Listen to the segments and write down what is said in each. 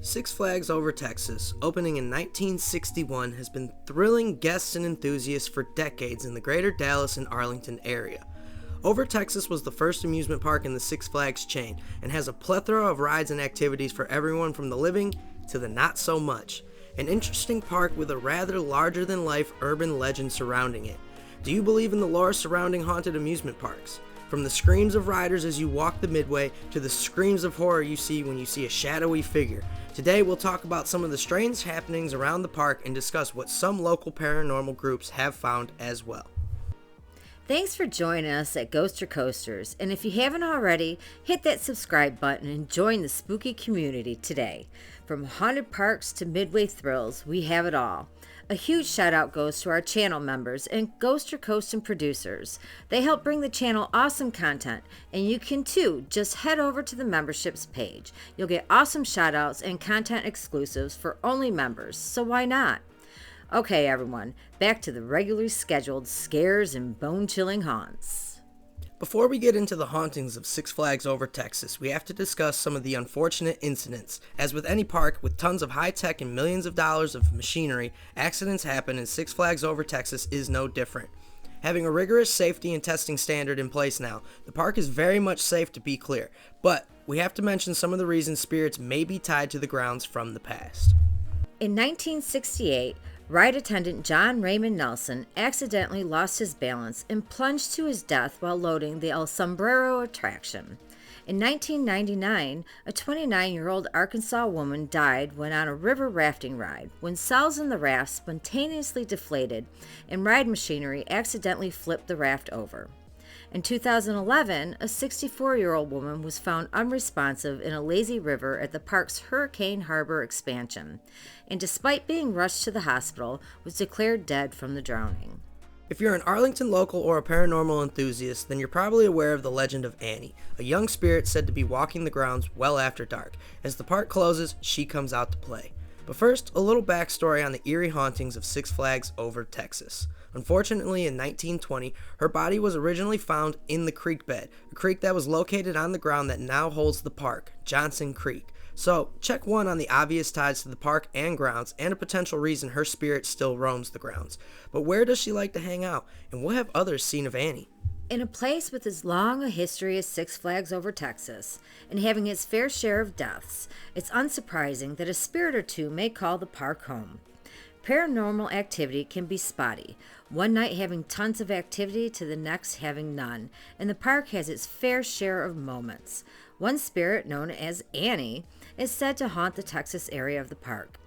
Six Flags Over Texas, opening in 1961, has been thrilling guests and enthusiasts for decades in the greater Dallas and Arlington area. Over Texas was the first amusement park in the Six Flags chain and has a plethora of rides and activities for everyone from the living to the not so much. An interesting park with a rather larger-than-life urban legend surrounding it. Do you believe in the lore surrounding haunted amusement parks? From the screams of riders as you walk the midway to the screams of horror you see when you see a shadowy figure. Today we'll talk about some of the strange happenings around the park and discuss what some local paranormal groups have found as well. Thanks for joining us at Ghoster Coasters, and if you haven't already, hit that subscribe button and join the spooky community today. From haunted parks to midway thrills, we have it all. A huge shout out goes to our channel members and Ghoster Coast and producers. They help bring the channel awesome content, and you can too. Just head over to the memberships page. You'll get awesome shout outs and content exclusives for only members, so why not? Okay everyone, back to the regularly scheduled scares and bone-chilling haunts. Before we get into the hauntings of Six Flags Over Texas, we have to discuss some of the unfortunate incidents. As with any park with tons of high tech and millions of dollars of machinery, accidents happen, and Six Flags Over Texas is no different. Having a rigorous safety and testing standard in place now, the park is very much safe to be clear, but we have to mention some of the reasons spirits may be tied to the grounds from the past. In 1968, ride attendant John Raymond Nelson accidentally lost his balance and plunged to his death while loading the El Sombrero attraction. In 1999, a 29-year-old Arkansas woman died when on a river rafting ride, when cells in the raft spontaneously deflated and ride machinery accidentally flipped the raft over. In 2011, a 64-year-old woman was found unresponsive in a lazy river at the park's Hurricane Harbor expansion, and despite being rushed to the hospital, was declared dead from the drowning. If you're an Arlington local or a paranormal enthusiast, then you're probably aware of the legend of Annie, a young spirit said to be walking the grounds well after dark. As the park closes, she comes out to play. But first, a little backstory on the eerie hauntings of Six Flags Over Texas. Unfortunately, in 1920, her body was originally found in the creek bed, a creek that was located on the ground that now holds the park, Johnson Creek. So, check one on the obvious ties to the park and grounds, and a potential reason her spirit still roams the grounds. But where does she like to hang out, and what have others seen of Annie? In a place with as long a history as Six Flags Over Texas, and having its fair share of deaths, it's unsurprising that a spirit or two may call the park home. Paranormal activity can be spotty, one night having tons of activity to the next having none, and the park has its fair share of moments. One spirit, known as Annie, is said to haunt the Texas area of the park.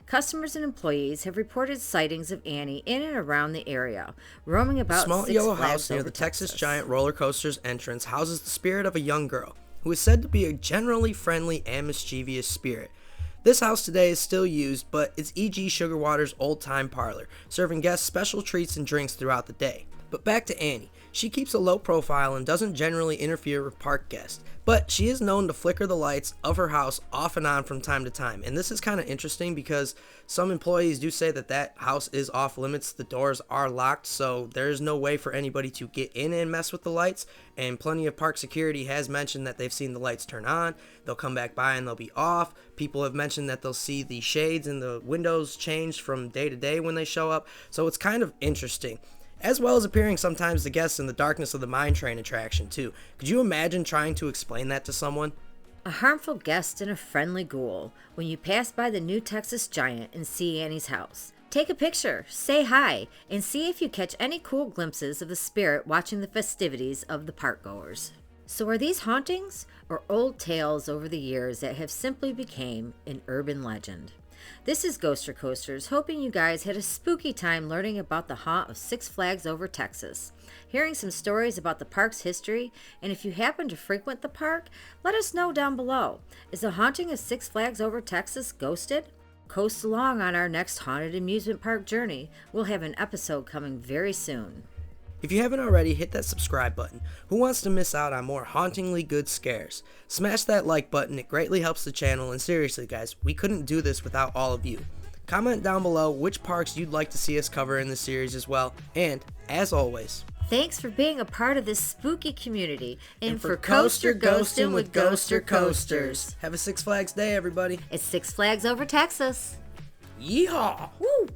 Customers and employees have reported sightings of Annie in and around the area, roaming about Small Six yellow Flags house near over the Texas Texas. Giant roller coaster's entrance houses the spirit of a young girl, who is said to be a generally friendly and mischievous spirit. This house today is still used, but it's E.G. Sugarwater's old-time parlor, serving guests special treats and drinks throughout the day. But back to Annie. She keeps a low profile and doesn't generally interfere with park guests, but she is known to flicker the lights of her house off and on from time to time. And this is kind of interesting because some employees do say that that house is off limits. The doors are locked, so there's no way for anybody to get in and mess with the lights. And plenty of park security has mentioned that they've seen the lights turn on. They'll come back by and they'll be off. People have mentioned that they'll see the shades and the windows change from day to day when they show up. So it's kind of interesting. As well as appearing sometimes to guests in the darkness of the mine train attraction too. Could you imagine trying to explain that to someone? A harmful guest and a friendly ghoul when you pass by the new Texas Giant and see Annie's house. Take a picture, say hi, and see if you catch any cool glimpses of the spirit watching the festivities of the park goers. So are these hauntings or old tales over the years that have simply become an urban legend? This is Ghoster Coasters, hoping you guys had a spooky time learning about the haunt of Six Flags Over Texas, hearing some stories about the park's history, and if you happen to frequent the park, let us know down below. Is the haunting of Six Flags Over Texas ghosted? Coast along on our next haunted amusement park journey. We'll have an episode coming very soon. If you haven't already, hit that subscribe button. Who wants to miss out on more hauntingly good scares? Smash that like button, it greatly helps the channel, and seriously guys, we couldn't do this without all of you. Comment down below which parks you'd like to see us cover in this series as well, and as always, Thanks for being a part of this spooky community. And for Coaster Ghostin' with Ghoster Coasters. Have a Six Flags day, everybody. It's Six Flags over Texas. Yeehaw! Woo!